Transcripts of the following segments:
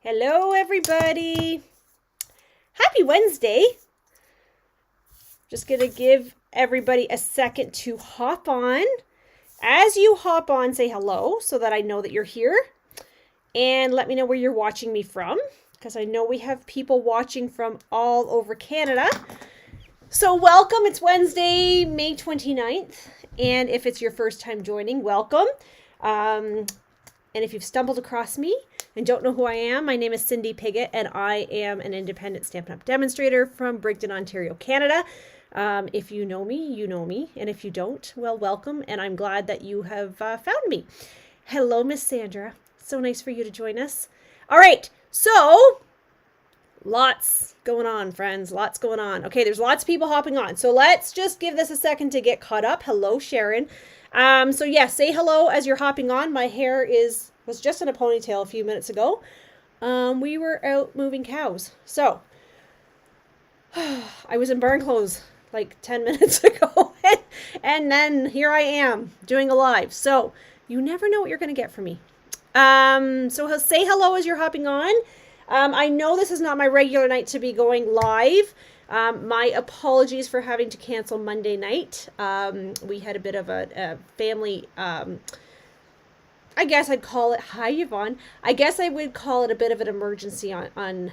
Hello, everybody. Happy Wednesday. Just going to give everybody a second to hop on. As you hop on, say hello so that I know that you're here. And let me know where you're watching me from, because I know we have people watching from all over Canada. So welcome. It's Wednesday, May 29th. And if it's your first time joining, welcome. And if you've stumbled across me and don't know who I am, my name is Cindy Pigott, and I am an independent Stampin' Up! Demonstrator from Brigden, Ontario, Canada. If you know me, you know me. And if you don't, well, welcome. And I'm glad that you have found me. Hello, Miss Sandra. So nice for you to join us. All right. So lots going on, friends. Lots going on. Okay, there's lots of people hopping on. So let's just give this a second to get caught up. Hello, Sharon. So yes, say hello as you're hopping on. My hair was just in a ponytail a few minutes ago. We were out moving cows. So I was in barn clothes like 10 minutes ago. And then here I am doing a live. So you never know what you're going to get from me. So say hello as you're hopping on. I know this is not my regular night to be going live. My apologies for having to cancel Monday night. We had a bit of a family, I guess I'd call it, hi Yvonne. I guess I would call it a bit of an emergency on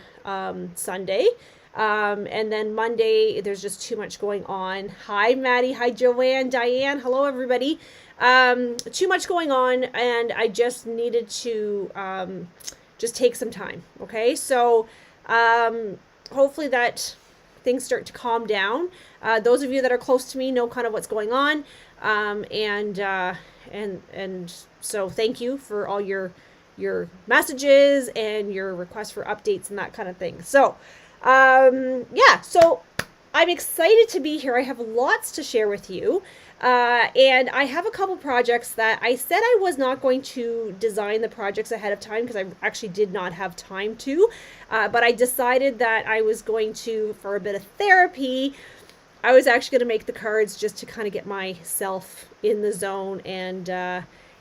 Sunday. And then Monday, there's just too much going on. Hi, Maddie. Hi, Joanne, Diane. Hello, everybody. Too much going on, and I just needed to just take some time. Okay, so hopefully that things start to calm down. Those of you that are close to me know kind of what's going on, and so thank you for all your messages and your requests for updates and that kind of thing. So yeah, so I'm excited to be here. I have lots to share with you. And I have a couple projects that I said I was not going to design the projects ahead of time because I actually did not have time to, but I decided that I was going to, for a bit of therapy, I was actually going to make the cards just to kind of get myself in the zone and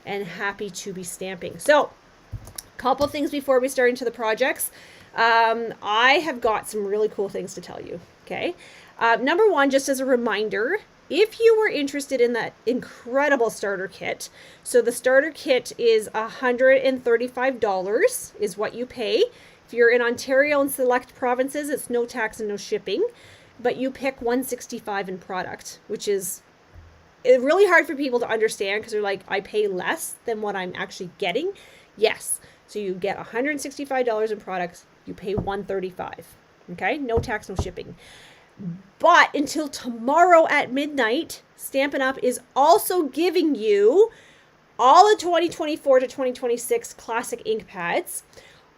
happy to be stamping. So a couple things before we start into the projects. I have got some really cool things to tell you. Okay. Number one, just as a reminder, if you were interested in that incredible starter kit, so the starter kit is $135 is what you pay. If you're in Ontario and select provinces, it's no tax and no shipping, but you pick $165 in product, which is really hard for people to understand because they're like, I pay less than what I'm actually getting. Yes. So you get $165 in products, you pay $135. Okay. No tax, no shipping. But until tomorrow at midnight, Stampin' Up! Is also giving you all the 2024 to 2026 classic ink pads,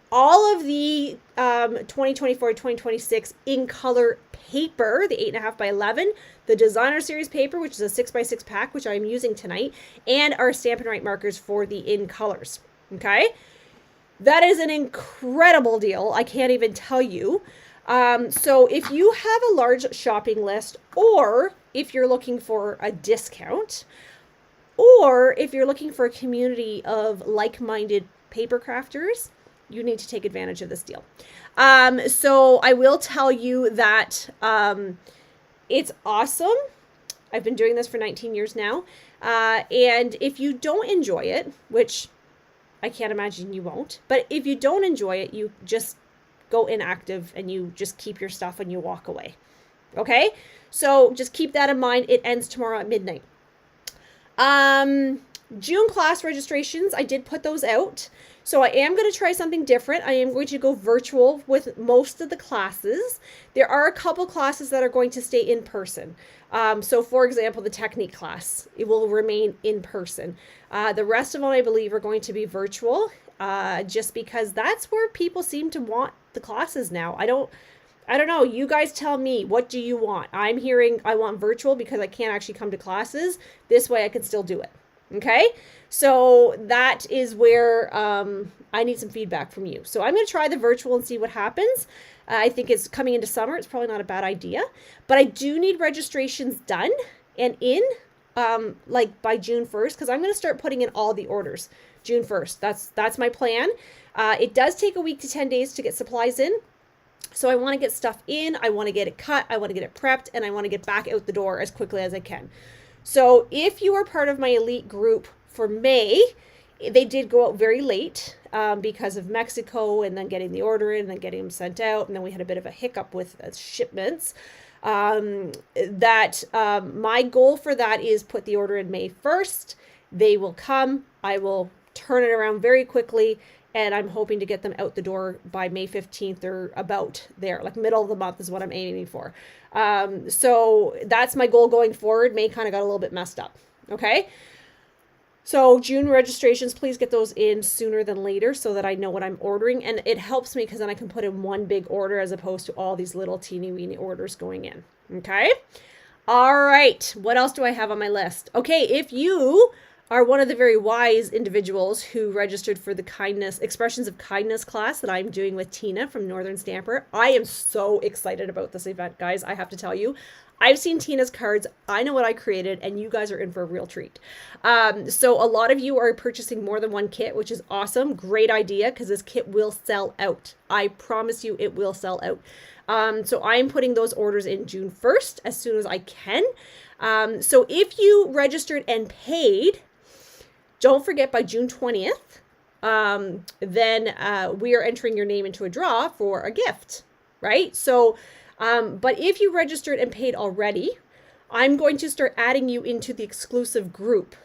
all of the 2024 to 2026 in color paper, the 8.5 by 11, the designer series paper, which is a 6 by 6 pack, which I'm using tonight, and our Stampin' Right markers for the in colors. Okay, that is an incredible deal. I can't even tell you. So if you have a large shopping list, or if you're looking for a discount, or if you're looking for a community of like-minded paper crafters, you need to take advantage of this deal. So I will tell you that it's awesome. I've been doing this for 19 years now. And if you don't enjoy it, which I can't imagine you won't, but if you don't enjoy it, you just go inactive and you just keep your stuff and you walk away. Okay? So just keep that in mind. It ends tomorrow at midnight. June class registrations, I did put those out. So I am going to try something different. I am going to go virtual with most of the classes. There are a couple classes that are going to stay in person. So for example, the technique class, it will remain in person. The rest of them, I believe, are going to be virtual, just because that's where people seem to want the classes now. I don't know. You guys tell me, what do you want? I'm hearing I want virtual because I can't actually come to classes. This way I can still do it. Okay. So that is where I need some feedback from you. So I'm going to try the virtual and see what happens. I think it's coming into summer. It's probably not a bad idea, but I do need registrations done and in like by June 1st, because I'm going to start putting in all the orders. June 1st. That's my plan. It does take a week to 10 days to get supplies in. So I want to get stuff in, I want to get it cut, I want to get it prepped, and I want to get back out the door as quickly as I can. So if you are part of my elite group for May, they did go out very late because of Mexico and then getting the order in and then getting them sent out. And then we had a bit of a hiccup with shipments. My goal for that is put the order in May 1st. They will come. I will turn it around very quickly. And I'm hoping to get them out the door by May 15th or about there, like middle of the month is what I'm aiming for. So that's my goal going forward. May kind of got a little bit messed up. Okay. So June registrations, please get those in sooner than later so that I know what I'm ordering. And it helps me because then I can put in one big order as opposed to all these little teeny weeny orders going in. Okay. All right. What else do I have on my list? Okay. If you are one of the very wise individuals who registered for the expressions of kindness class that I'm doing with Tina from Northern Stamper. I am so excited about this event, guys. I have to tell you, I've seen Tina's cards. I know what I created, and you guys are in for a real treat. So a lot of you are purchasing more than one kit, which is awesome. Great idea, because this kit will sell out. I promise you it will sell out. So I'm putting those orders in June 1st as soon as I can. So if you registered and paid, don't forget by June 20th, then we are entering your name into a draw for a gift, right? So, but if you registered and paid already, I'm going to start adding you into the exclusive group.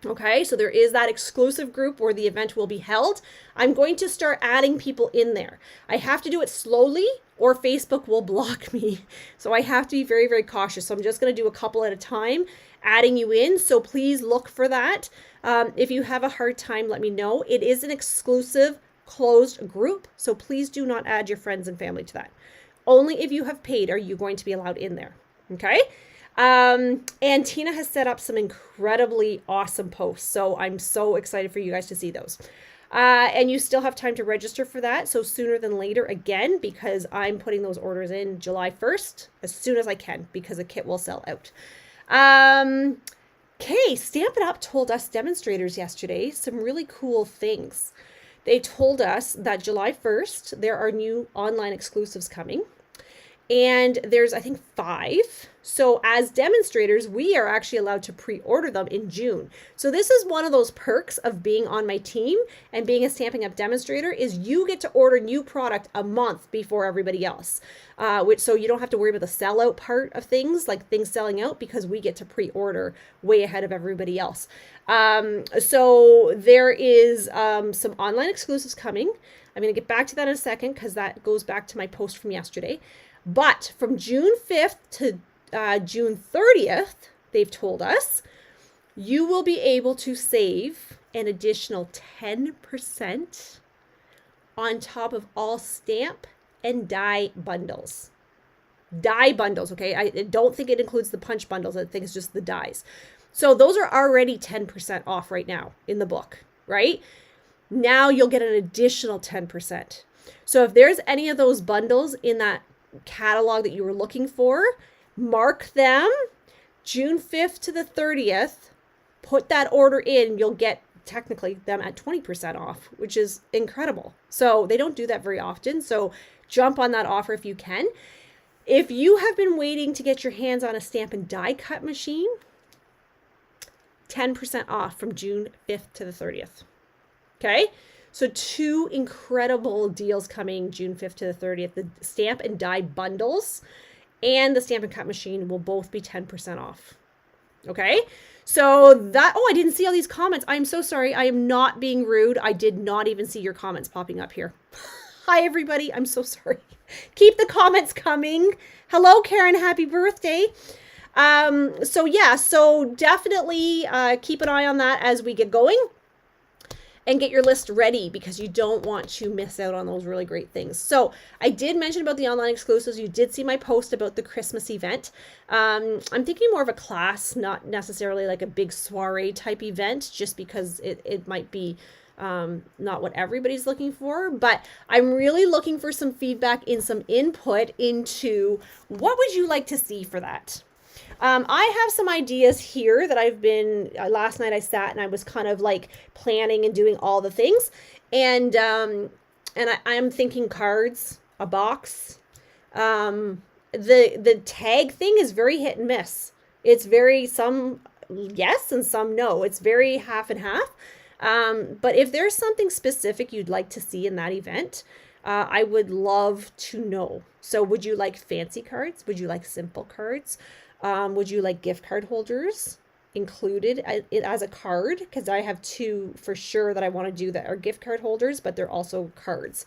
Okay, so there is that exclusive group where the event will be held. I'm going to start adding people in there. I have to do it slowly or Facebook will block me. So I have to be very, very cautious. So I'm just going to do a couple at a time, adding you in. So please look for that. If you have a hard time, let me know. It is an exclusive closed group. So please do not add your friends and family to that. Only if you have paid are you going to be allowed in there. Okay. And Tina has set up some incredibly awesome posts. So I'm so excited for you guys to see those. And you still have time to register for that. So sooner than later again, because I'm putting those orders in July 1st as soon as I can, because the kit will sell out. Okay, Stamp It Up told us demonstrators yesterday some really cool things. They told us that July 1st, there are new online exclusives coming. And there's, I think, 5. So as demonstrators, we are actually allowed to pre-order them in June. So this is one of those perks of being on my team and being a Stamping Up demonstrator is you get to order new product a month before everybody else. So you don't have to worry about the sellout part of things, like things selling out, because we get to pre-order way ahead of everybody else. So there is some online exclusives coming. I'm going to get back to that in a second because that goes back to my post from yesterday. But from June 5th to June 30th, they've told us, you will be able to save an additional 10% on top of all stamp and die bundles. Die bundles, okay? I don't think it includes the punch bundles. I think it's just the dies. So those are already 10% off right now in the book, right? Now you'll get an additional 10%. So if there's any of those bundles in that catalog that you were looking for, mark them June 5th to the 30th, put that order in, you'll get technically them at 20% off, which is incredible. So they don't do that very often. So jump on that offer if you can. If you have been waiting to get your hands on a stamp and die cut machine, 10% off from June 5th to the 30th. Okay. So 2 incredible deals coming June 5th to the 30th. The stamp and die bundles and the stamp and cut machine will both be 10% off. Okay. So that, I didn't see all these comments. I'm so sorry. I am not being rude. I did not even see your comments popping up here. Hi, everybody. I'm so sorry. Keep the comments coming. Hello, Karen. Happy birthday. So definitely keep an eye on that as we get going. And get your list ready because you don't want to miss out on those really great things. So I did mention about the online exclusives. You did see my post about the Christmas event. I'm thinking more of a class, not necessarily like a big soiree type event, just because it might be not what everybody's looking for. But I'm really looking for some feedback and some input into what would you like to see for that? I have some ideas here that I've been, last night I sat and I was kind of like planning and doing all the things. And I'm thinking cards, a box. The tag thing is very hit and miss. It's very, some yes and some no. It's very half and half. But if there's something specific you'd like to see in that event, I would love to know. So would you like fancy cards? Would you like simple cards? Would you like gift card holders included as a card? Because I have two for sure that I want to do that are gift card holders, but they're also cards.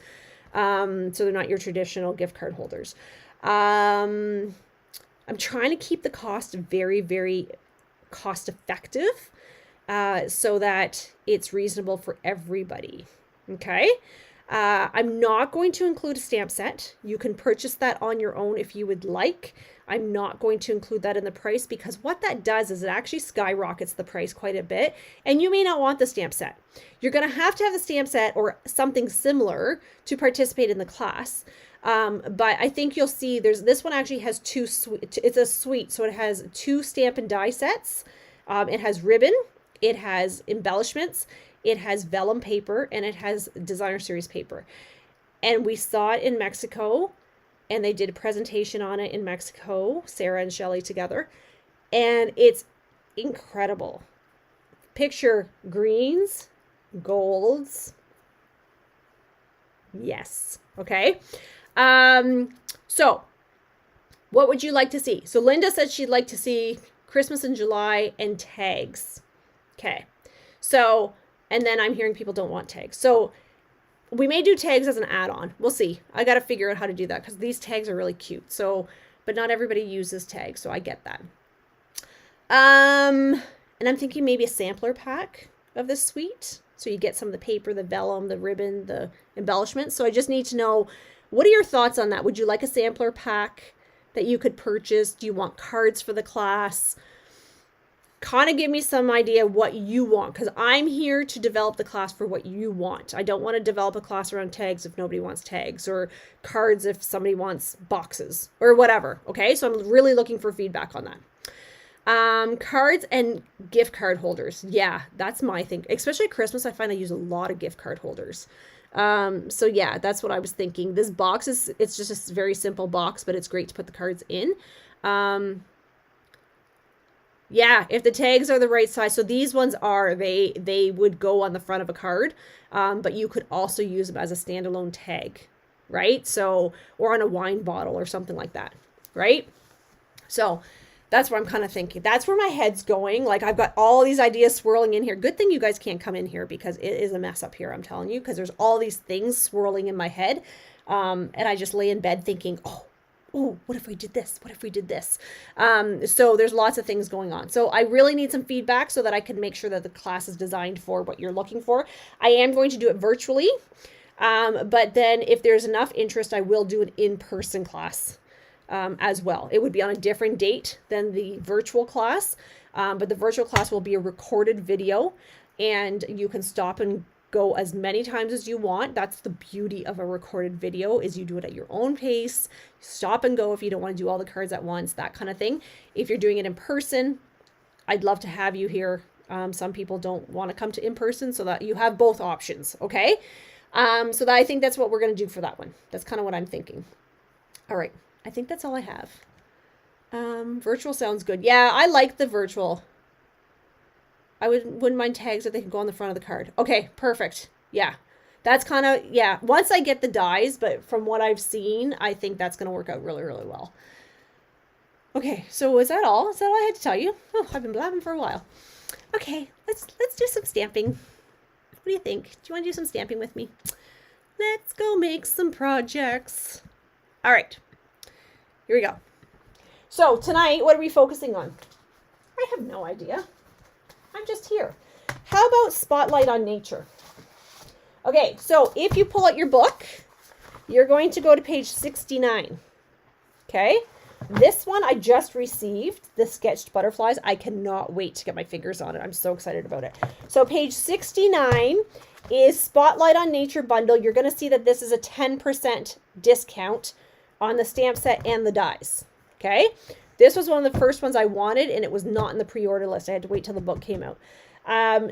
So they're not your traditional gift card holders. I'm trying to keep the cost very, very cost effective, so that it's reasonable for everybody. Okay. I'm not going to include a stamp set. You can purchase that on your own if you would like. I'm not going to include that in the price because what that does is it actually skyrockets the price quite a bit, and you may not want the stamp set. You're going to have the stamp set or something similar to participate in the class. But I think you'll see this one actually has it's a suite. So it has 2 stamp and die sets. It has ribbon, it has embellishments, it has vellum paper, and it has designer series paper. And we saw it in Mexico, and they did a presentation on it in Mexico, Sarah and Shelley together. And it's incredible. Picture greens, golds. Yes. Okay. So what would you like to see? So Linda said she'd like to see Christmas in July and tags. Okay. So, and then I'm hearing people don't want tags. So we may do tags as an add-on. We'll see. I got to figure out how to do that because these tags are really cute. So, but not everybody uses tags. So I get that. And I'm thinking maybe a sampler pack of this suite. So you get some of the paper, the vellum, the ribbon, the embellishments. So I just need to know, what are your thoughts on that? Would you like a sampler pack that you could purchase? Do you want cards for the class? Kind of give me some idea what you want, because I'm here to develop the class for what you want. I don't want to develop a class around tags if nobody wants tags, or cards if somebody wants boxes or whatever. Okay, so I'm really looking for feedback on that. Cards and gift card holders. Yeah, that's my thing. Especially at Christmas, I find I use a lot of gift card holders. So yeah, that's what I was thinking. This box it's just a very simple box, but it's great to put the cards in. Yeah, if the tags are the right size. So these ones are, they would go on the front of a card, but you could also use them as a standalone tag, right? So, or on a wine bottle or something like that, right? So that's where I'm kind of thinking. That's where my head's going. Like, I've got all these ideas swirling in here. Good thing you guys can't come in here because it is a mess up here, I'm telling you, because there's all these things swirling in my head. And I just lay in bed thinking, oh, what if we did this? What if we did this? So there's lots of things going on. So I really need some feedback so that I can make sure that the class is designed for what you're looking for. I am going to do it virtually. But then if there's enough interest, I will do an in-person class as well. It would be on a different date than the virtual class. But the virtual class will be a recorded video, and you can stop and go as many times as you want. That's the beauty of a recorded video, is you do it at your own pace. Stop and go if you don't want to do all the cards at once, that kind of thing. If you're doing it in person, I'd love to have you here. Some people don't want to come to in person, so that you have both options. Okay. So that, I think that's what we're going to do for that one. That's kind of what I'm thinking. All right. I think that's all I have. Virtual sounds good. Yeah, I like the virtual. I wouldn't mind tags if they could go on the front of the card. Okay, perfect. Yeah, that's kind of, yeah, once I get the dies, but from what I've seen, I think that's going to work out really, really well. Okay, so is that all? Is that all I had to tell you? Oh, I've been blabbing for a while. Okay, let's do some stamping. What do you think? Do you want to do some stamping with me? Let's go make some projects. All right, here we go. So tonight, what are we focusing on? I have no idea. I'm just here. How about Spotlight on Nature? Okay, so if you pull out your book, you're going to go to page 69. Okay, this one I just received, the sketched butterflies. I cannot wait to get my fingers on it. I'm so excited about it. So page 69 is Spotlight on Nature bundle. You're going to see that this is a 10% discount on the stamp set and the dies. Okay, This was one of the first ones I wanted, and it was not in the pre-order list. I had to wait till the book came out.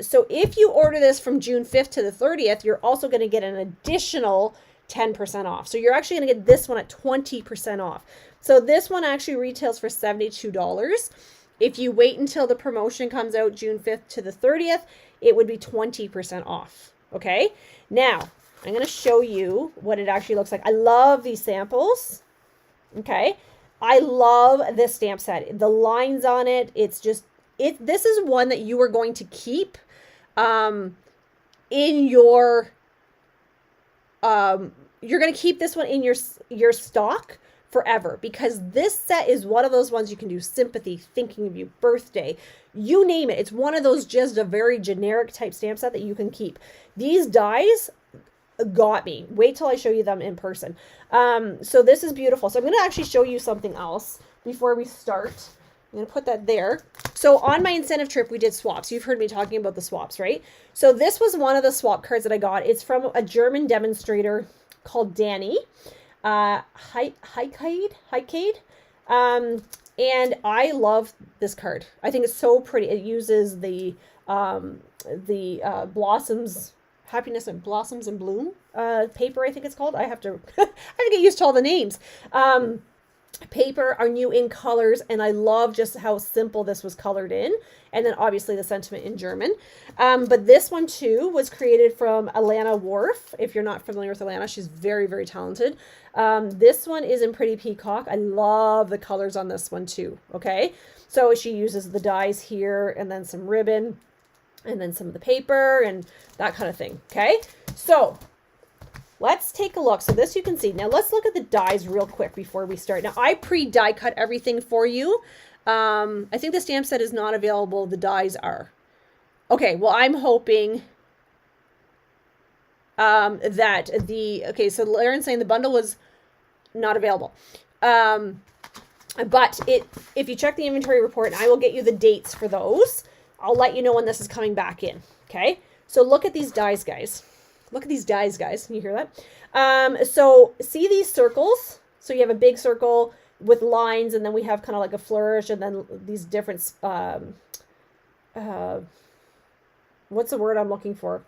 So if you order this from June 5th to the 30th, you're also going to get an additional 10% off. So you're actually going to get this one at 20% off. So this one actually retails for $72. If you wait until the promotion comes out June 5th to the 30th, it would be 20% off. Okay. Now I'm going to show you what it actually looks like. I love these samples. Okay. I love this stamp set. The lines on it, it's just, this is one that you are going to keep in your, you're going to keep this one in your stock forever, because this set is one of those ones you can do sympathy, thinking of you, birthday, you name it. It's one of those just a very generic type stamp set that you can keep. These dies got me. Wait till I show you them in person. So this is beautiful. So I'm going to actually show you something else before we start. I'm going to put that there. So on my incentive trip, we did swaps. You've heard me talking about the swaps, right? So this was one of the swap cards that I got. It's from a German demonstrator called Danny. Heikade. And I love this card. I think it's so pretty. It uses the blossoms, happiness and blossoms and bloom paper, I think it's called. I have to get used to all the names. Paper are new in colors, and I love just how simple this was colored in, and then obviously the sentiment in German. But this one too was created from Alana Worf. If you're not familiar with Alana, she's very, very talented. This one is in Pretty Peacock. I love the colors on this one too. Okay, so she uses the dies here, and then some ribbon, and then some of the paper and that kind of thing. Okay, so let's take a look. So this you can see. Now let's look at the dies real quick before we start. Now I pre-die cut everything for you. I think the stamp set is not available. The dies are. Okay, well I'm hoping that okay, so Lauren's saying the bundle was not available. But if you check the inventory report, and I will get you the dates for those, I'll let you know when this is coming back in. Okay, so look at these dies, guys. Look at these dies, guys. Can you hear that? So see these circles? So you have a big circle with lines, and then we have kind of like a flourish, and then these different, what's the word I'm looking for?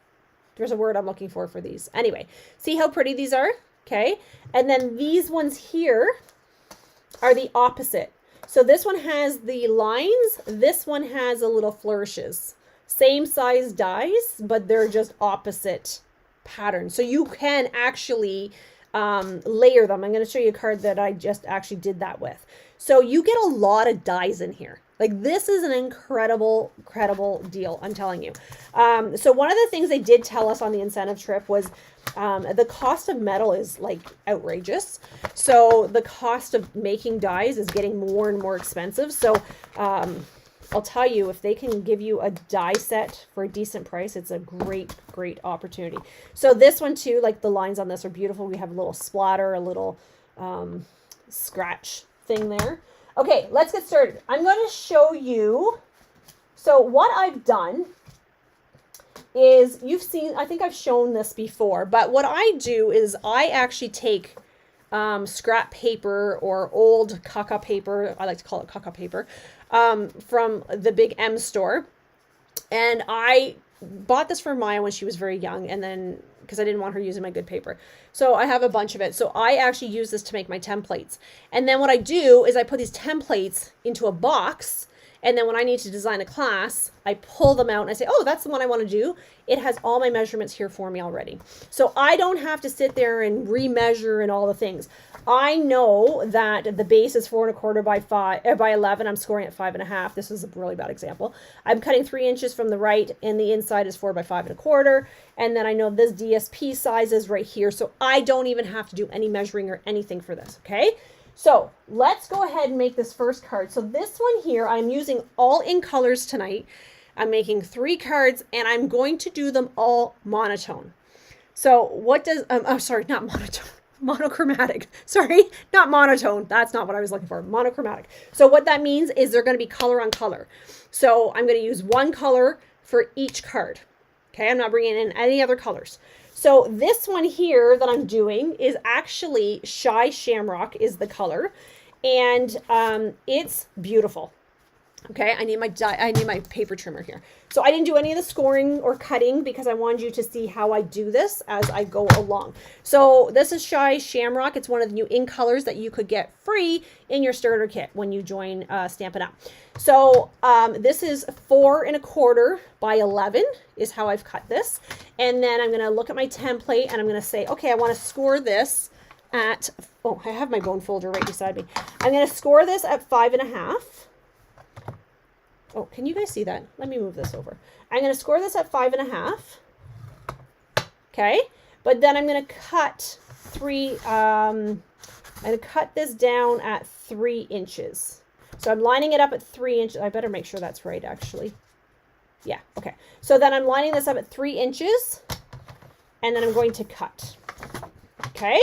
There's a word I'm looking for these. Anyway, see how pretty these are? Okay. And then these ones here are the opposite. So this one has the lines. This one has a little flourishes. Same size dies, but they're just opposite patterns. So you can actually layer them. I'm going to show you a card that I just actually did that with. So you get a lot of dies in here. Like, this is an incredible deal, I'm telling you. So one of the things they did tell us on the incentive trip was the cost of metal is like outrageous. So the cost of making dies is getting more and more expensive. So I'll tell you, if they can give you a die set for a decent price, it's a great opportunity. So this one too, like the lines on this are beautiful. We have a little splatter, a little scratch thing there. Okay, let's get started. I'm going to show you. So what I've done is, you've seen, I think I've shown this before, but what I do is I actually take scrap paper or old caca paper, I like to call it caca paper, from the Big M store. And I bought this for Maya when she was very young, and then because I didn't want her using my good paper. So I have a bunch of it. So I actually use this to make my templates. And then what I do is I put these templates into a box, and then when I need to design a class, I pull them out and I say, oh, that's the one I want to do. It has all my measurements here for me already. So I don't have to sit there and remeasure and all the things. I know that the base is 4 1/4 by 11. I'm scoring at 5 1/2. This is a really bad example. I'm cutting 3 inches from the right, and the inside is 4 by 5 1/4. And then I know this DSP size is right here. So I don't even have to do any measuring or anything for this. Okay. So let's go ahead and make this first card. So this one here, I'm using all in colors tonight. I'm making 3 cards, and I'm going to do them all monotone. So what does, I'm sorry, not monotone, monochromatic. Sorry, not monotone. That's not what I was looking for. Monochromatic. So what that means is they're going to be color on color. So I'm going to use one color for each card. Okay, I'm not bringing in any other colors. So this one here that I'm doing is actually Shy Shamrock is the color. and it's beautiful. Okay, I need my paper trimmer here. So I didn't do any of the scoring or cutting because I wanted you to see how I do this as I go along. So this is Shy Shamrock. It's one of the new ink colors that you could get free in your starter kit when you join Stampin' Up. So this is 4 1/4 by 11 is how I've cut this. And then I'm going to look at my template and I'm going to say, okay, I want to score this at, oh, I have my bone folder right beside me. I'm going to score this at 5 1/2. Oh, can you guys see that? Let me move this over. I'm going to score this at 5 1/2. Okay. But then I'm going to cut I'm going to cut this down at 3 inches. So I'm lining it up at 3 inches. I better make sure that's right, actually. Yeah. Okay. So then I'm lining this up at 3 inches and then I'm going to cut. Okay.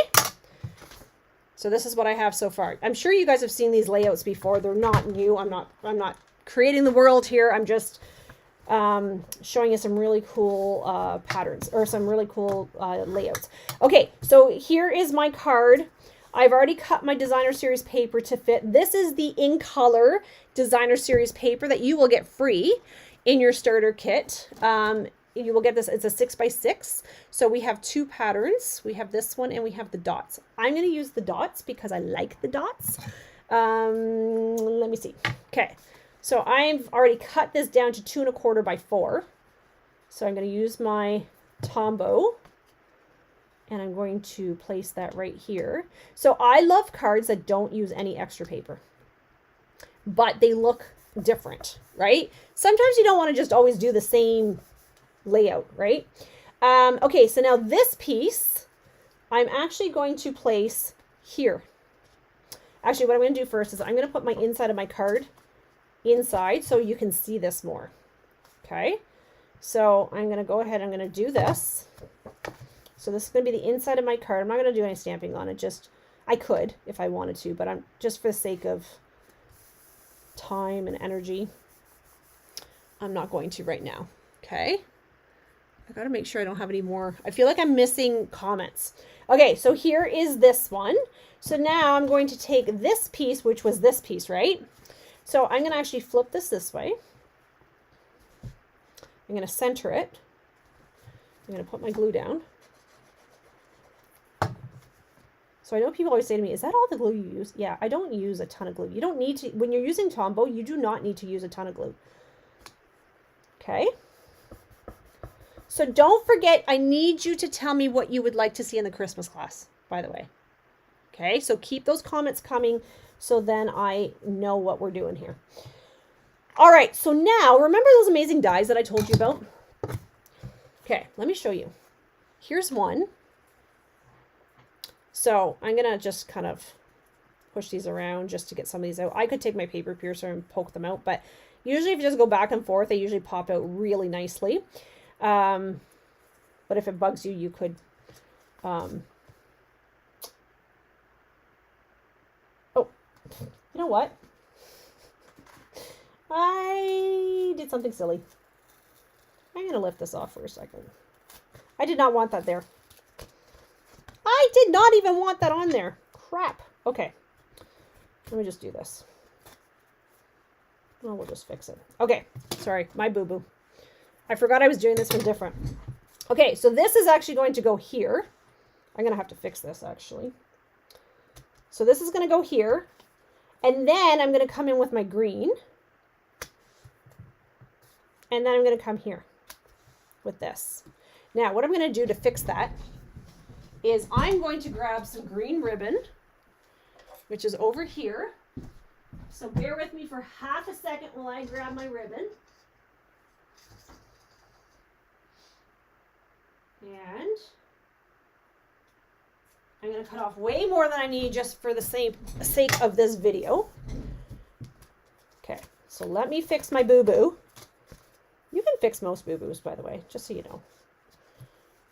So this is what I have so far. I'm sure you guys have seen these layouts before. They're not new. I'm not creating the world here. I'm just showing you some really cool patterns or some really cool layouts. Okay, so here is my card. I've already cut my designer series paper to fit. This is the in color designer series paper that you will get free in your starter kit. You will get this. It's a 6x6. So we have 2 patterns. We have this one and we have the dots. I'm going to use the dots because I like the dots. Let me see. Okay. So I've already cut this down to 2 1/4 by 4. So I'm going to use my Tombow and I'm going to place that right here. So I love cards that don't use any extra paper, but they look different, right? Sometimes you don't want to just always do the same layout, right? Okay, so now this piece I'm actually going to place here. Actually, what I'm going to do first is I'm going to put my inside of my card inside so you can see this more. Okay, so I'm going to go ahead, I'm going to do this. So this is going to be the inside of my card. I'm not going to do any stamping on it, just I could if I wanted to, but I'm just for the sake of time and energy, I'm not going to right now. Okay, I got to make sure I don't have any more. I feel like I'm missing comments. Okay, so here is this one. So now I'm going to take this piece, which was this piece, right? So I'm going to actually flip this way. I'm going to center it. I'm going to put my glue down. So I know people always say to me, is that all the glue you use? Yeah, I don't use a ton of glue. You don't need to, when you're using Tombow, you do not need to use a ton of glue. Okay. So don't forget, I need you to tell me what you would like to see in the Christmas class, by the way. Okay, so keep those comments coming so then I know what we're doing here. All right, so now, remember those amazing dies that I told you about? Okay, let me show you. Here's one. So I'm going to just kind of push these around just to get some of these out. I could take my paper piercer and poke them out, but usually if you just go back and forth, they usually pop out really nicely. But if it bugs you, you could... Oh, you know what? I did something silly. I'm going to lift this off for a second. I did not want that there. I did not even want that on there. Crap. Okay. Let me just do this. Well, we'll just fix it. Okay. Sorry. My boo-boo. I forgot I was doing this one different. Okay. So this is actually going to go here. I'm going to have to fix this actually. So this is going to go here. And then I'm going to come in with my green. And then I'm going to come here with this. Now, what I'm going to do to fix that is I'm going to grab some green ribbon, which is over here. So bear with me for half a second while I grab my ribbon. And I'm going to cut off way more than I need just for the sake of this video. Okay, so let me fix my boo-boo. You can fix most boo-boos, by the way, just so you know.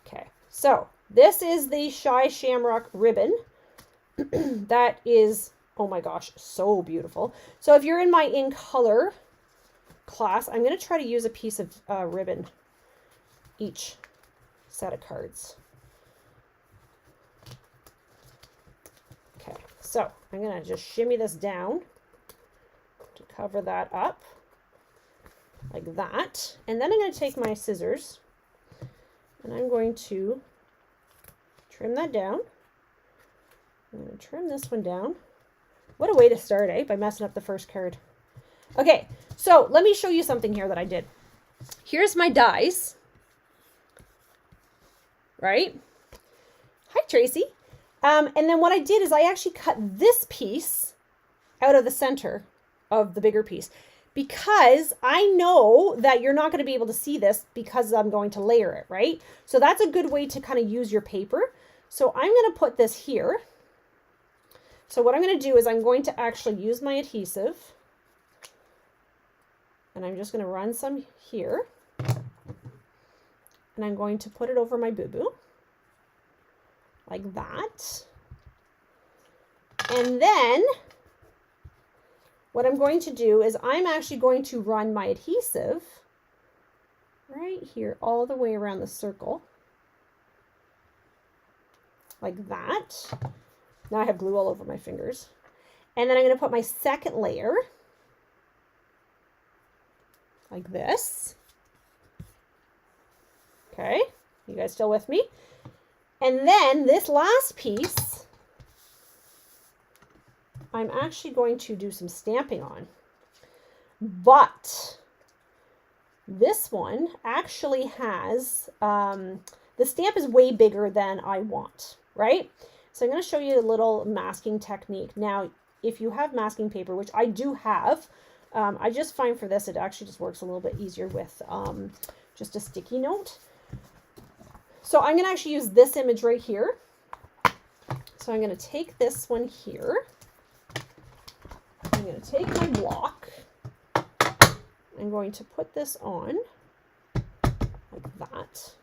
Okay, so this is the Shy Shamrock ribbon. That is, oh my gosh, so beautiful. So if you're in my in color class, I'm going to try to use a piece of ribbon each set of cards. Okay, So I'm going to just shimmy this down to cover that up like that. And then I'm going to take my scissors and I'm going to trim that down. I'm going to trim this one down. What a way to start, eh? By messing up the first card. Okay, so let me show you something here that I did. Here's my dies. Right? Hi, Tracy. And then what I did is I actually cut this piece out of the center of the bigger piece because I know that you're not going to be able to see this because I'm going to layer it, right? So that's a good way to kind of use your paper. So I'm going to put this here. So what I'm going to do is I'm going to actually use my adhesive and I'm just going to run some here and I'm going to put it over my boo-boo like that. And then what I'm going to do is I'm actually going to run my adhesive right here all the way around the circle like that. Now I have glue all over my fingers. And then I'm going to put my second layer like this. Okay, you guys still with me? And then this last piece, I'm actually going to do some stamping on. But this one actually has, the stamp is way bigger than I want, right? So I'm going to show you a little masking technique. Now, if you have masking paper, which I do have, I just find for this, it actually just works a little bit easier with just a sticky note. So I'm going to actually use this image right here. So I'm going to take this one here. I'm going to take my block. I'm going to put this on like that.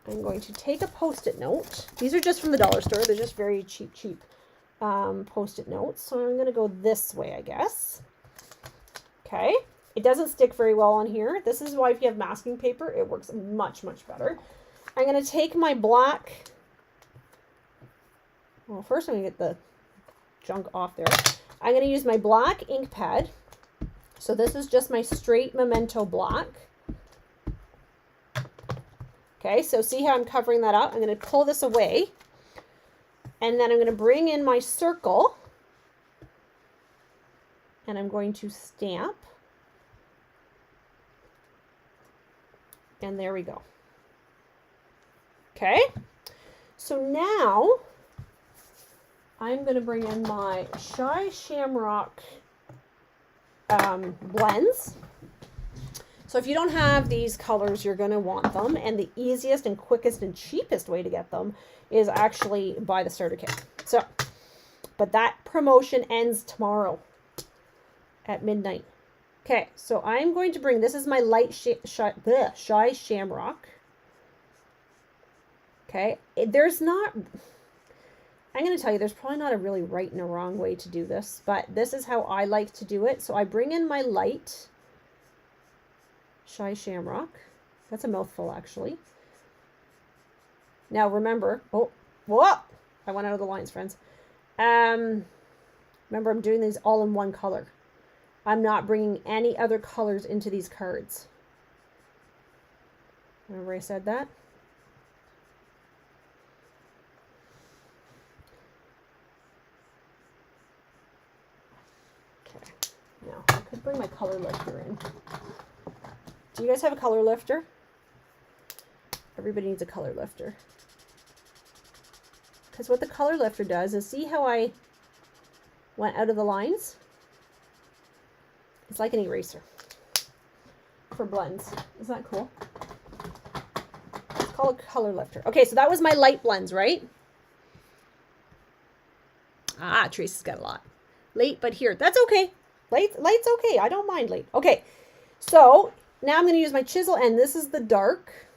I'm going to take a Post-it note. These are just from the dollar store. They're just very cheap Post-it notes. So I'm going to go this way, I guess. Okay. It doesn't stick very well on here. This is why if you have masking paper, it works much, much better. I'm going to take my black. Well, first I'm going to get the junk off there. I'm going to use my black ink pad. So this is just my straight Memento black. Okay, so see how I'm covering that up? I'm going to pull this away. And then I'm going to bring in my circle. And I'm going to stamp. And there we go. Okay, so now I'm going to bring in my Shy Shamrock blends. So if you don't have these colors, you're going to want them. And the easiest and quickest and cheapest way to get them is actually buy the starter kit. So, but that promotion ends tomorrow at midnight. Okay, so I'm going to bring, this is my light Shy Shamrock. Okay, there's not, I'm going to tell you, there's probably not a really right and a wrong way to do this, but this is how I like to do it. So I bring in my light Shy Shamrock. That's a mouthful, actually. Now remember, oh, whoa, I went out of the lines, friends. Remember, I'm doing these all in one color. I'm not bringing any other colors into these cards. Remember I said that? Okay, now I could bring my color lifter in. Do you guys have a color lifter? Everybody needs a color lifter. Because what the color lifter does is, see how I went out of the lines? It's like an eraser for blends. Isn't that cool? It's called a color lifter. Okay, so that was my light blends, right? Ah, Tracy's got a lot. Late, but here. That's okay. Light's okay. I don't mind late. Okay, so now I'm going to use my chisel, and this is the dark.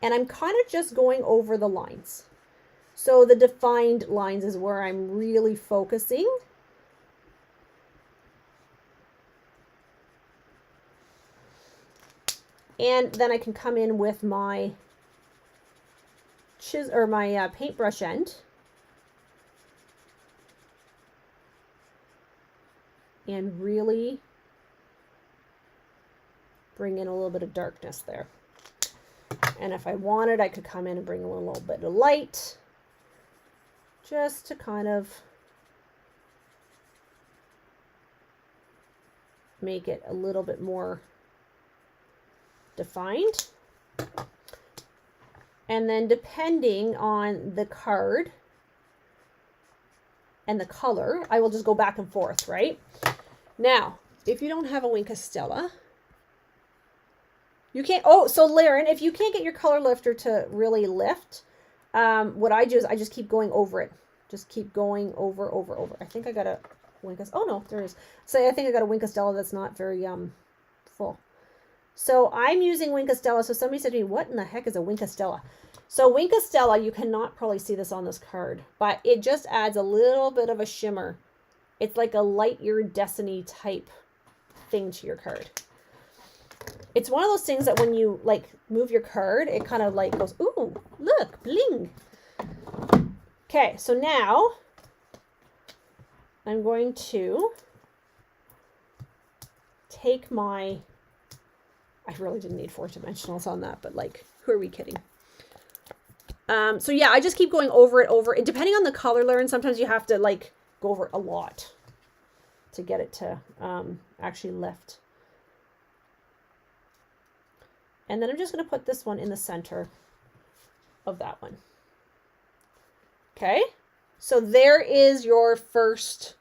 And I'm kind of just going over the lines. So the defined lines is where I'm really focusing. And then I can come in with my paintbrush end and really bring in a little bit of darkness there. And if I wanted, I could come in and bring a little bit of light just to kind of make it a little bit more defined. And then depending on the card and the color, I will just go back and forth, right? Now, if you don't have a Wink of Stella, you can't, oh, so Laren, if you can't get your color lifter to really lift, what I do is I just keep going over it. Just keep going over. I think I got a Wink of, oh no, there it is. So I think I got a Wink of Stella that's not very full. So I'm using Wink of Stella. So somebody said to me, what in the heck is a Wink of Stella? So Wink of Stella, you cannot probably see this on this card, but it just adds a little bit of a shimmer. It's like a light iridescent type thing to your card. It's one of those things that when you like move your card, it kind of like goes, ooh, look, bling. Okay, so now I'm going to take my, I really didn't need 4 dimensionals on that, but like, who are we kidding? So yeah, I just keep going over it. Depending on the color, Lauren, sometimes you have to like go over it a lot to get it to actually lift. And then I'm just going to put this one in the center of that one. Okay, so there is your first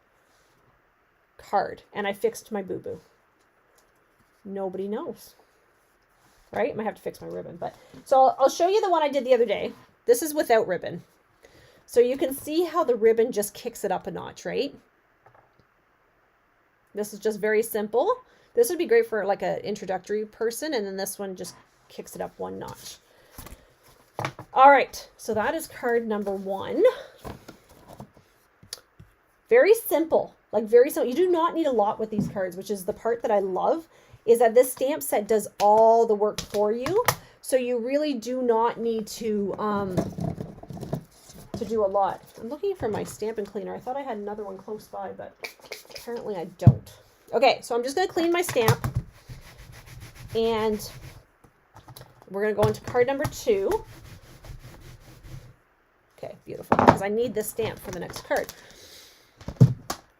card. And I fixed my boo-boo. Nobody knows. Right? I might have to fix my ribbon. But so I'll show you the one I did the other day. This is without ribbon. So you can see how the ribbon just kicks it up a notch, right? This is just very simple. This would be great for like an introductory person. And then this one just kicks it up one notch. All right. So that is card number 1. Very simple. Like very simple. You do not need a lot with these cards, which is the part that I love, is that this stamp set does all the work for you. So you really do not need to do a lot. I'm looking for my stamping cleaner. I thought I had another one close by, but apparently I don't. Okay, so I'm just going to clean my stamp. And we're going to go into card number 2. Okay, beautiful. Because I need this stamp for the next card.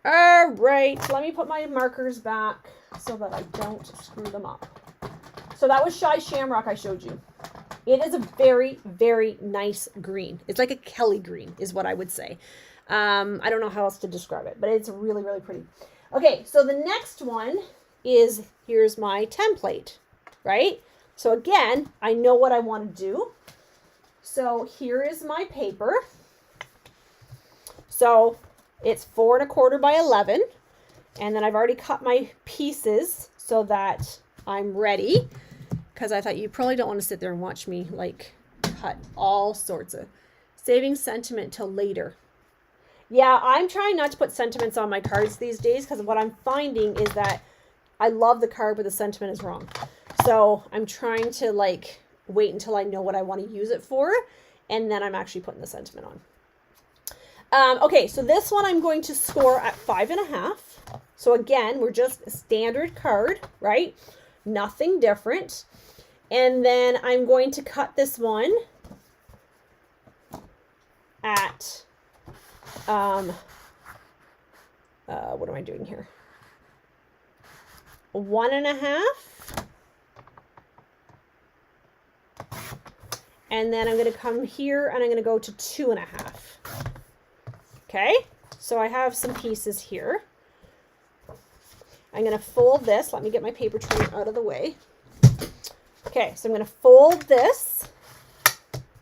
All right, let me put my markers back so that I don't screw them up. So that was Shy Shamrock I showed you. It is a very, very nice green. It's like a Kelly green is what I would say. I don't know how else to describe it, but it's really, really pretty. Okay, so the next one is, here's my template, right? So again, I know what I want to do. So here is my paper. So it's 4 1/4 by 11. And then I've already cut my pieces so that I'm ready. Because I thought you probably don't want to sit there and watch me like cut all sorts of, saving sentiment till later. Yeah, I'm trying not to put sentiments on my cards these days because what I'm finding is that I love the card, but the sentiment is wrong. So I'm trying to like wait until I know what I want to use it for, and then I'm actually putting the sentiment on. Okay, so this one I'm going to score at 5.5. So again, we're just a standard card, right? Nothing different. And then I'm going to cut this one at, what am I doing here? 1.5. And then I'm going to come here and I'm going to go to 2.5. Okay, so I have some pieces here. I'm going to fold this. Let me get my paper tray out of the way. Okay, so I'm going to fold this.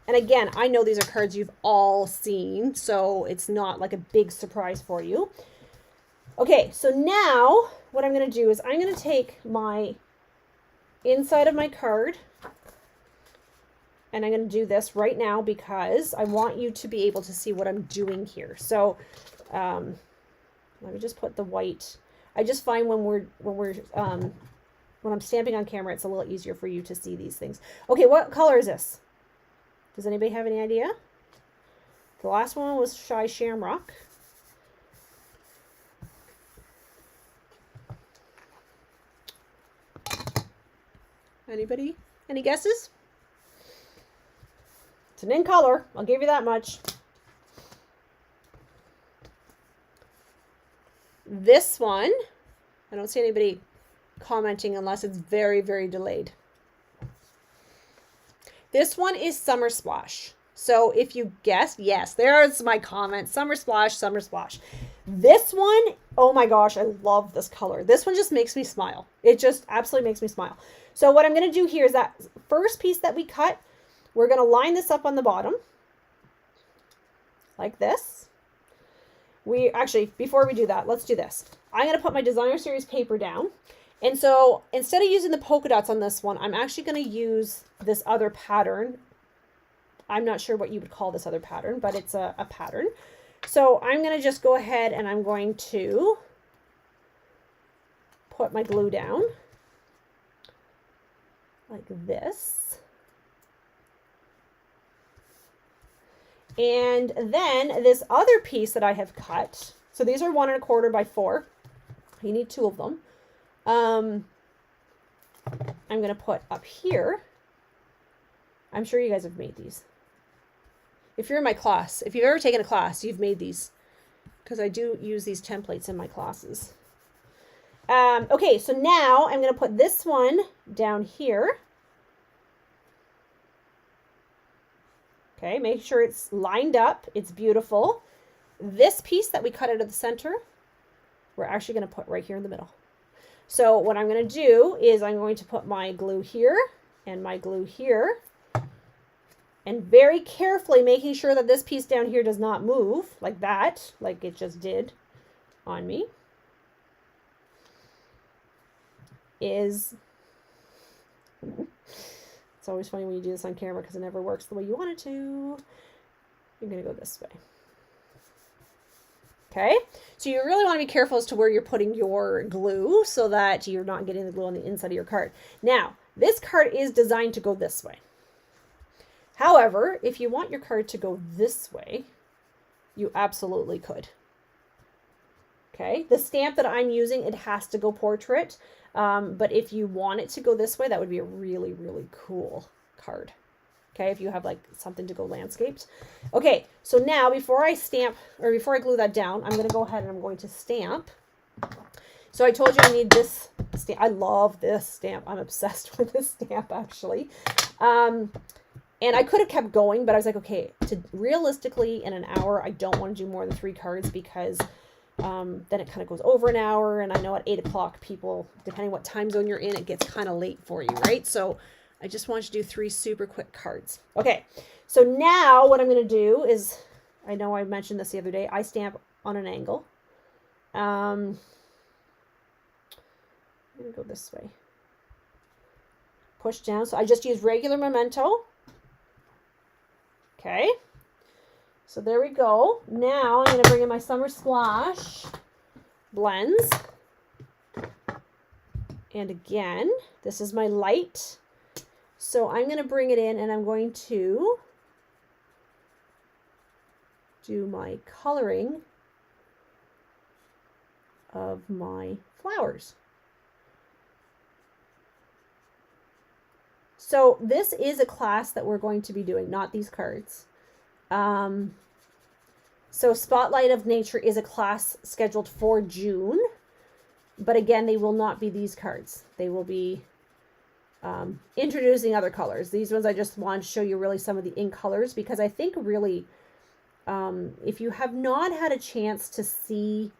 And again, I know these are cards you've all seen, so it's not like a big surprise for you. Okay, so now what I'm going to do is I'm going to take my inside of my card, and I'm going to do this right now because I want you to be able to see what I'm doing here. So let me just put the white. I just find when I'm stamping on camera, it's a little easier for you to see these things. Okay, what color is this? Does anybody have any idea? The last one was Shy Shamrock. Anybody? Any guesses? It's an in color. I'll give you that much. This one, I don't see anybody commenting unless it's very, very delayed. This one is Summer Splash. So if you guessed, yes, there's my comment. Summer Splash, Summer Splash. This one, oh my gosh, I love this color. This one just makes me smile. It just absolutely makes me smile. So what I'm going to do here is that first piece that we cut, we're going to line this up on the bottom like this. Before we do that, let's do this. I'm going to put my Designer Series paper down. And so instead of using the polka dots on this one, I'm actually going to use this other pattern. I'm not sure what you would call this other pattern, but it's a pattern. So I'm going to just go ahead and I'm going to put my glue down like this. And then this other piece that I have cut, so these are 1 1/4 by 4. You need 2 of them. I'm going to put up here. I'm sure you guys have made these. If you're in my class, if you've ever taken a class, you've made these, because I do use these templates in my classes. Okay, so now I'm going to put this one down here. Okay, make sure it's lined up. It's beautiful. This piece that we cut out of the center, we're actually going to put right here in the middle. So what I'm going to do is I'm going to put my glue here and my glue here. And very carefully making sure that this piece down here does not move like that, like it just did on me, is, it's always funny when you do this on camera because it never works the way you want it to. You're going to go this way. Okay, so you really want to be careful as to where you're putting your glue so that you're not getting the glue on the inside of your card. Now, this card is designed to go this way. However, if you want your card to go this way, you absolutely could. Okay, the stamp that I'm using, it has to go portrait. But if you want it to go this way, that would be a really, really cool card. Okay, if you have like something to go landscaped. Okay, so now before I stamp, or before I glue that down, I'm going to go ahead and I'm going to stamp. So I told you I need this stamp. I love this stamp. I'm obsessed with this stamp, actually. And I could have kept going, but I was like, okay, realistically in an hour, I don't want to do more than 3 cards because then it kind of goes over an hour. And I know at 8 o'clock, people, depending what time zone you're in, it gets kind of late for you, right? So I just want you to do 3 super quick cards. Okay, so now what I'm going to do is, I know I mentioned this the other day, I stamp on an angle. I'm going to go this way. Push down. So I just use regular Memento. Okay, so there we go. Now I'm going to bring in my Summer Splash blends. And again, this is my light. So I'm going to bring it in and I'm going to do my coloring of my flowers. So this is a class that we're going to be doing, not these cards. So Spotlight of Nature is a class scheduled for June. But again, they will not be these cards. They will be introducing other colors. These ones I just want to show you really some of the ink colors because I think really if you have not had a chance to see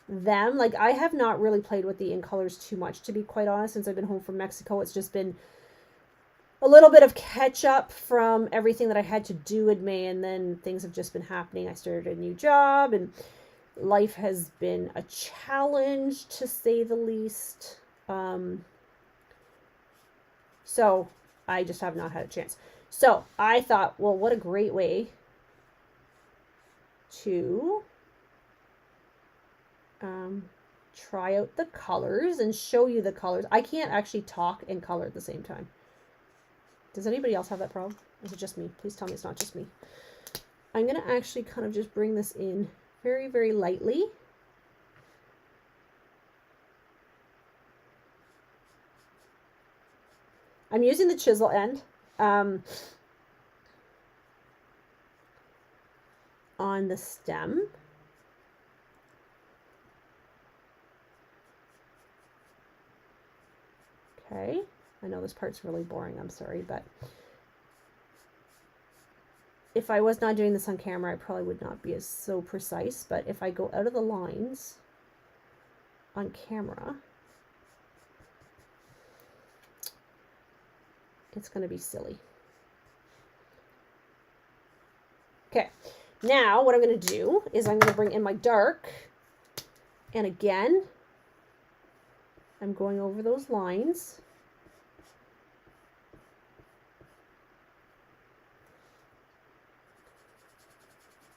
them, like I have not really played with the ink colors too much, to be quite honest. Since I've been home from Mexico, it's just been a little bit of catch up from everything that I had to do in May, and then things have just been happening. I started a new job and life has been a challenge to say the least. So I just have not had a chance. So I thought, well, what a great way to try out the colors and show you the colors. I can't actually talk and color at the same time. Does anybody else have that problem? Is it just me? Please tell me it's not just me. I'm going to actually kind of just bring this in very, very lightly. I'm using the chisel end on the stem. Okay, I know this part's really boring, I'm sorry, but if I was not doing this on camera, I probably would not be as so precise, but if I go out of the lines on camera, it's going to be silly. Okay, now what I'm going to do is I'm going to bring in my dark, and again, I'm going over those lines.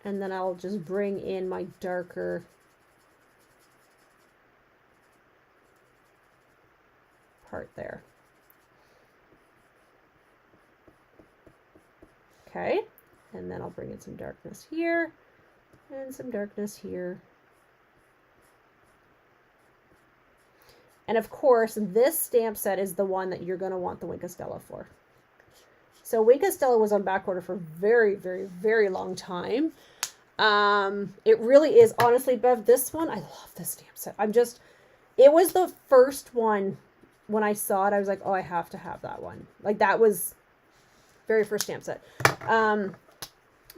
And then I'll just bring in my darker part there. Okay, and then I'll bring in some darkness here and some darkness here. And of course, this stamp set is the one that you're going to want the Wink of Stella for. So Wink of Stella was on back order for a very, very, very long time. It really is, honestly, Bev, this one, I love this stamp set. It was the first one when I saw it, I was like, oh, I have to have that one. Like, that was very first stamp set.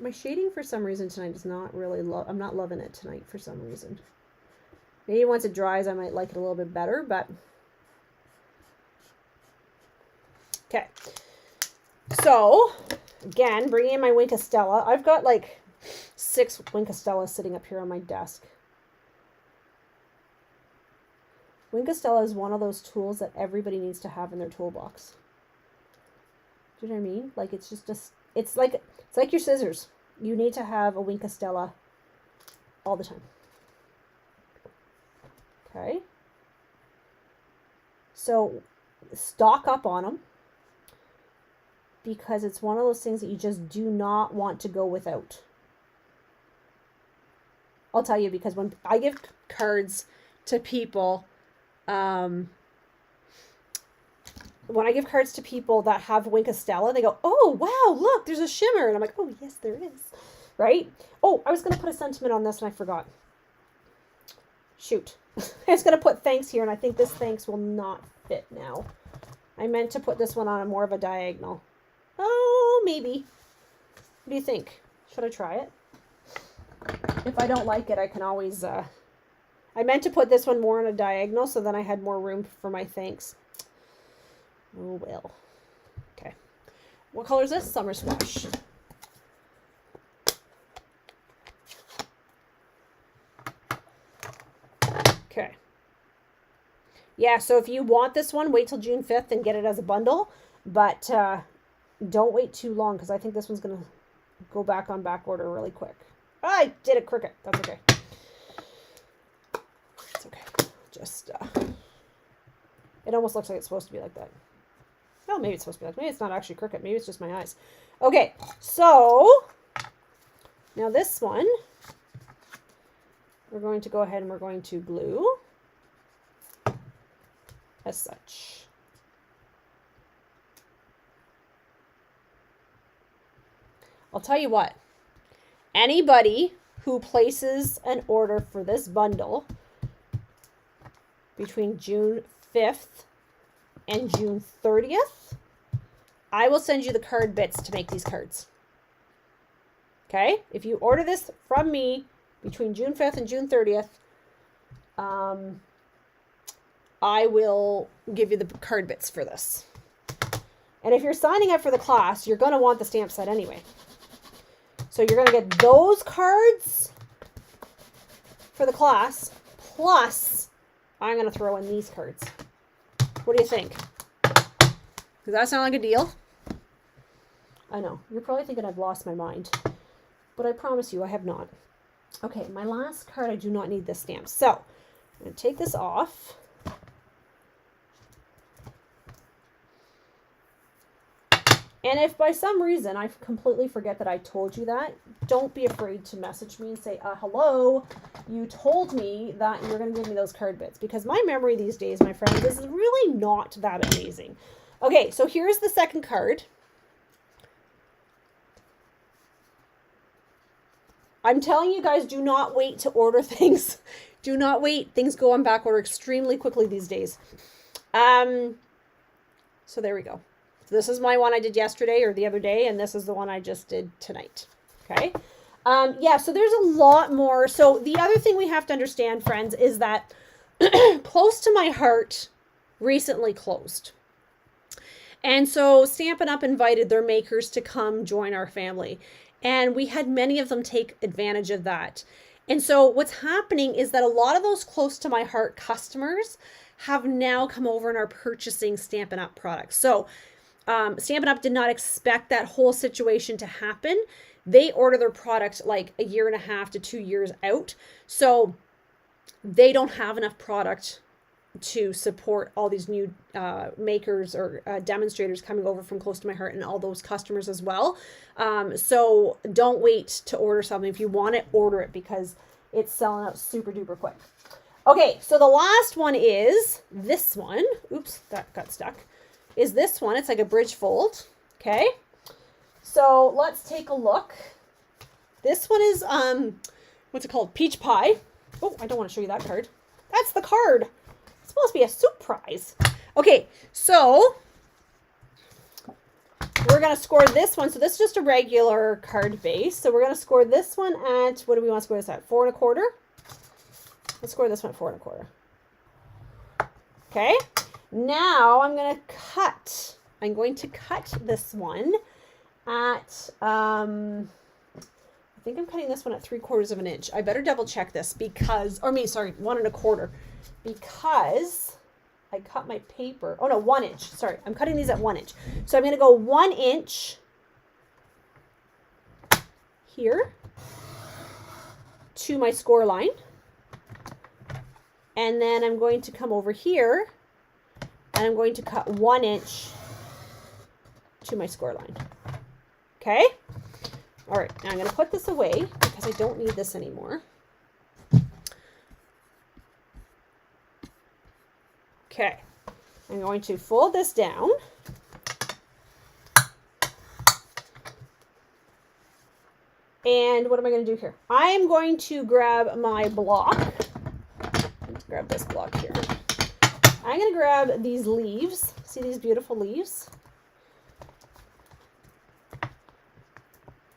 My shading for some reason tonight is not really, I'm not loving it tonight for some reason. Maybe once it dries, I might like it a little bit better, but. Okay. So, again, bringing in my Wink of Stella. I've got like 6 Wink of Stellas sitting up here on my desk. Wink of Stella is one of those tools that everybody needs to have in their toolbox. Do you know what I mean? Like, it's just it's like your scissors. You need to have a Wink of Stella all the time. Okay. So, stock up on them, because it's one of those things that you just do not want to go without. I'll tell you, because when I give cards to people, when I give cards to people that have Wink of Stella, they go, oh, wow, look, there's a shimmer. And I'm like, oh, yes, there is. Right? Oh, I was going to put a sentiment on this and I forgot. Shoot. I was going to put thanks here, and I think this thanks will not fit now. I meant to put this one on a more of a diagonal. Oh, maybe. What do you think? Should I try it? If I don't like it, I can always, I meant to put this one more on a diagonal so then I had more room for my thanks. Oh, well. Okay. What color is this? Summer Squash. Okay. Yeah, so if you want this one, wait till June 5th and get it as a bundle. But don't wait too long, because I think this one's going to go back on back order really quick. I did it crooked. That's okay. It's okay. Just, it almost looks like it's supposed to be like that. Well, maybe it's supposed to be like, maybe it's not actually crooked. Maybe it's just my eyes. Okay, so now this one, we're going to go ahead and we're going to glue as such. I'll tell you what, anybody who places an order for this bundle between June 5th and June 30th, I will send you the card bits to make these cards. Okay? If you order this from me between June 5th and June 30th, I will give you the card bits for this. And if you're signing up for the class, you're going to want the stamp set anyway. So you're going to get those cards for the class, plus I'm going to throw in these cards. What do you think? Does that sound like a deal? I know. You're probably thinking I've lost my mind. But I promise you, I have not. Okay, my last card, I do not need this stamp. So, I'm going to take this off. And if by some reason I completely forget that I told you that, don't be afraid to message me and say, hello, you told me that you're going to give me those card bits. Because my memory these days, my friends, is really not that amazing. Okay, so here's the second card. I'm telling you guys, do not wait to order things. Do not wait. Things go on back order extremely quickly these days. So there we go. This is my one I did yesterday or the other day, and this is the one I just did tonight. Okay. Yeah, so there's a lot more. So the other thing we have to understand, friends, is that Close to My Heart recently closed. And so Stampin' Up! Invited their makers to come join our family. And we had many of them take advantage of that. And so what's happening is that a lot of those Close to My Heart customers have now come over and are purchasing Stampin' Up! Products. So Stampin' Up! Did not expect that whole situation to happen. They order their product like a year and a half to 2 years out. So they don't have enough product to support all these new makers or demonstrators coming over from Close to My Heart and all those customers as well. So don't wait to order something. If you want it, order it because it's selling out super duper quick. Okay, so the last one is this one. Oops, that got stuck. Is this one. It's like a bridge fold. Okay, so let's take a look. This one is, what's it called? Peach Pie. Oh, I don't want to show you that card. That's the card. It's supposed to be a surprise. Okay, so we're going to score this one. So this is just a regular card base. So we're going to score this one at, what do we want to score this at? 4 1/4. Let's score this one at 4 1/4. Okay. Now I'm going to cut this one at, I think I'm cutting this one at 3/4 of an inch. I better double check this because, 1 1/4, because I cut my paper. Oh no, 1 inch. Sorry, I'm cutting these at 1 inch. So I'm going to go 1 inch here to my score line. And then I'm going to come over here and I'm going to cut 1 inch to my score line. Okay? All right, now I'm going to put this away because I don't need this anymore. Okay, I'm going to fold this down. And what am I going to do here? I'm going to grab my block. Let's grab this block here. I'm going to grab these leaves. See these beautiful leaves?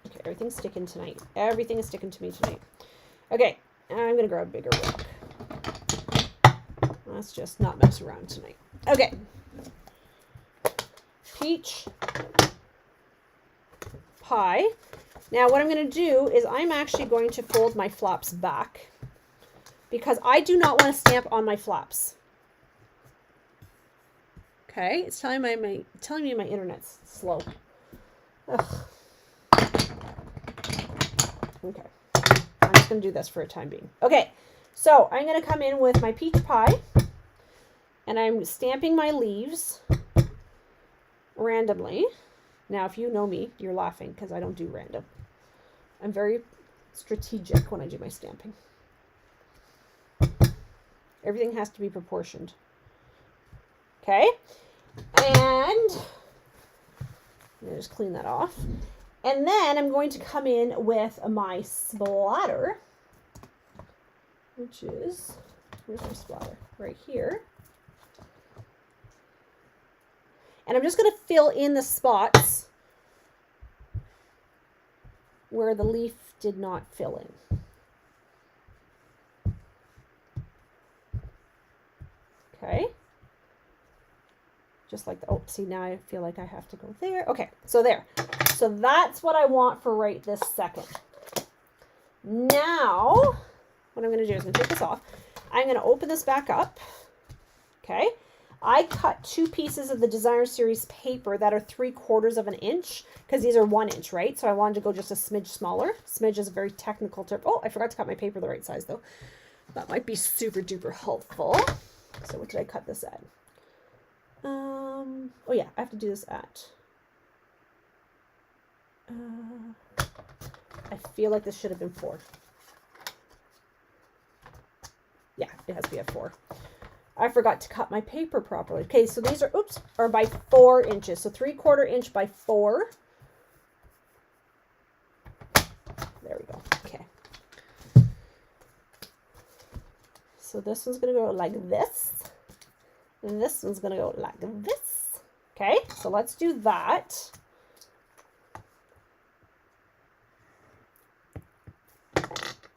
Okay, everything's sticking tonight. Everything is sticking to me tonight. Okay, I'm going to grab a bigger block. Let's just not mess around tonight. Okay. Peach Pie. Now what I'm going to do is I'm actually going to fold my flaps back because I do not want to stamp on my flaps. Okay, it's telling me my internet's slow. Ugh. Okay, I'm just going to do this for a time being. Okay, so I'm going to come in with my peach pie, and I'm stamping my leaves randomly. Now, if you know me, you're laughing because I don't do random. I'm very strategic when I do my stamping. Everything has to be proportioned. Okay, and I'm going to just clean that off. And then I'm going to come in with my splatter, which is, where's my splatter? Right here. And I'm just going to fill in the spots where the leaf did not fill in. Okay. Just like the, oh, see, now I feel like I have to go there. Okay, so there. So that's what I want for right this second. Now, what I'm going to do is I'm going to take this off. I'm going to open this back up. Okay. I cut 2 pieces of the Designer Series paper that are 3/4 of an inch because these are 1 inch, right? So I wanted to go just a smidge smaller. Smidge is a very technical term. Oh, I forgot to cut my paper the right size though. That might be super duper helpful. So what did I cut this at? Oh yeah, I have to do this at. I feel like this should have been 4. Yeah, it has to be at 4. I forgot to cut my paper properly. Okay, so these are by 4 inches. So 3/4 inch by 4. There we go. Okay. So this one's going to go like this. And this one's going to go like this. Okay, so let's do that.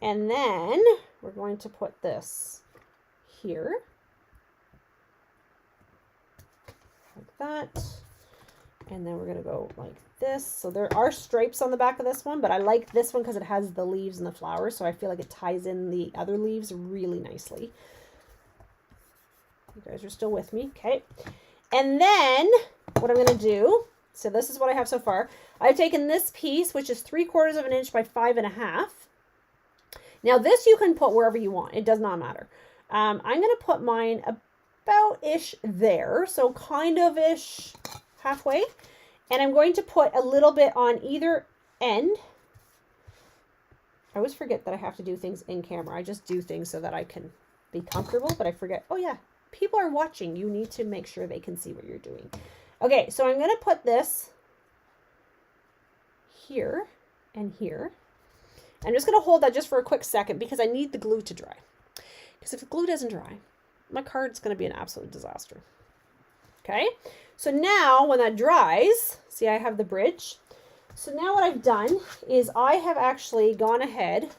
And then we're going to put this here. Like that. And then we're going to go like this. So there are stripes on the back of this one, but I like this one because it has the leaves and the flowers. So I feel like it ties in the other leaves really nicely. You guys are still with me. Okay. And then what I'm going to do, so this is what I have so far. I've taken this piece, which is 3/4 of an inch by 5.5. Now this you can put wherever you want. It does not matter. I'm going to put mine about-ish there. So kind of-ish halfway. And I'm going to put a little bit on either end. I always forget that I have to do things in camera. I just do things so that I can be comfortable, but I forget. Oh yeah, people are watching. You need to make sure they can see what you're doing. Okay, so I'm going to put this here and here. I'm just going to hold that just for a quick second because I need the glue to dry. Because if the glue doesn't dry, my card's going to be an absolute disaster. Okay, so now when that dries, see I have the bridge. So now what I've done is I have actually gone ahead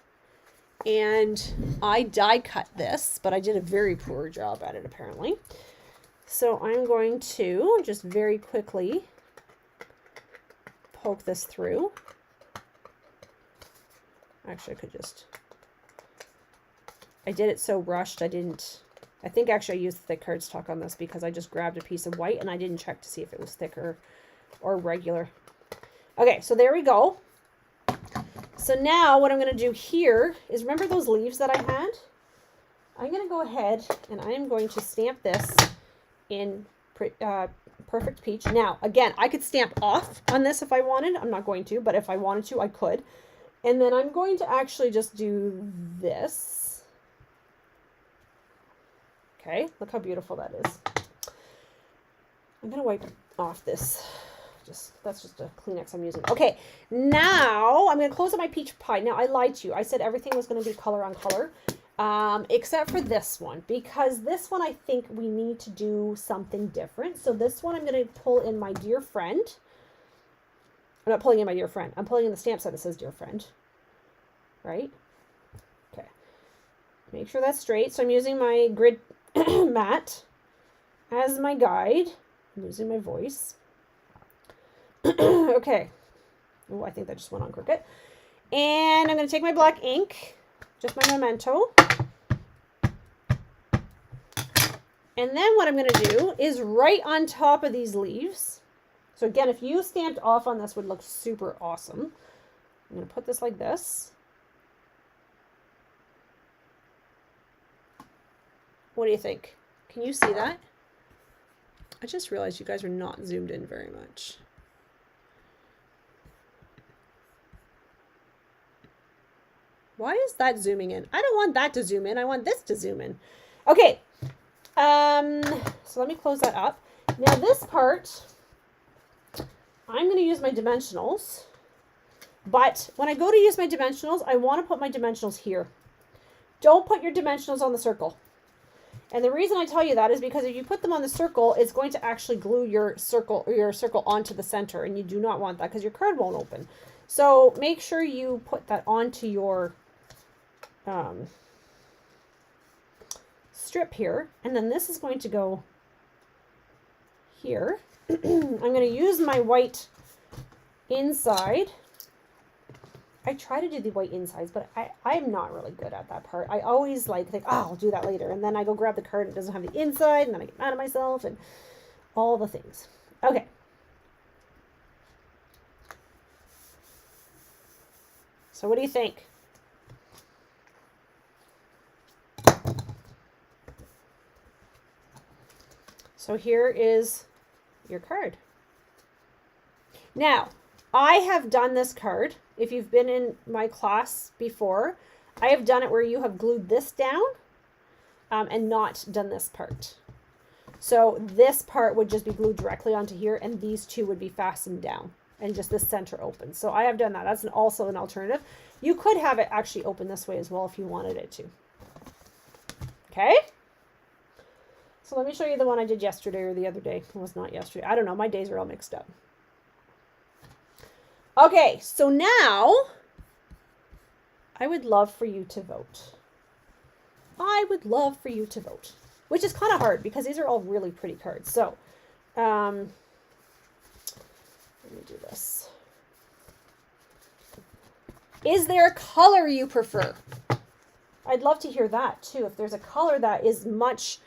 and I die cut this, but I did a very poor job at it apparently. So I'm going to just very quickly poke this through. Actually, I could just, I did it so rushed, I think actually I used thick cardstock on this because I just grabbed a piece of white and I didn't check to see if it was thicker or regular. Okay, so there we go. So now what I'm going to do here is, remember those leaves that I had? I'm going to go ahead and I am going to stamp this in Perfect Peach. Now, again, I could stamp off on this if I wanted. I'm not going to, but if I wanted to, I could. And then I'm going to actually just do this. Okay, look how beautiful that is. I'm going to wipe off this. That's just a Kleenex I'm using. Okay, now I'm going to close up my peach pie. Now, I lied to you. I said everything was going to be color on color, except for this one, because this one I think we need to do something different. So this one I'm going to pull in my dear friend. I'm not pulling in my dear friend. I'm pulling in the stamp set that says dear friend. Right? Okay. Make sure that's straight. So I'm using my grid mat as my guide. I'm using my voice. Okay. Oh, I think that just went on crooked. And I'm going to take my black ink, just my Memento. And then what I'm going to do is right on top of these leaves. So again, if you stamped off on this, would look super awesome. I'm going to put this like this. What do you think? Can you see that? I just realized you guys are not zoomed in very much. Why is that zooming in? I don't want that to zoom in. I want this to zoom in. Okay. So let me close that up. Now this part, I'm going to use my dimensionals, but when I go to use my dimensionals, I want to put my dimensionals here. Don't put your dimensionals on the circle. And the reason I tell you that is because if you put them on the circle, it's going to actually glue your circle onto the center, and you do not want that because your card won't open. So make sure you put that onto your strip here, and then this is going to go here. I'm going to use my white inside. I try to do the white insides, but I'm not really good at that part. I always think, oh, I'll do that later. And then I go grab the card and it doesn't have the inside, and then I get mad at myself and all the things. Okay. So what do you think? So here is your card. Now, I have done this card. If you've been in my class before, I have done it where you have glued this down and not done this part. So this part would just be glued directly onto here, and these two would be fastened down and just the center open. So I have done that. That's also an alternative. You could have it actually open this way as well if you wanted it to. Okay. So let me show you the one I did yesterday or the other day. It was not yesterday. I don't know. My days are all mixed up. Okay. So now I would love for you to vote. I would love for you to vote, which is kind of hard because these are all really pretty cards. So, let me do this. Is there a color you prefer? I'd love to hear that too. If there's a color that is much,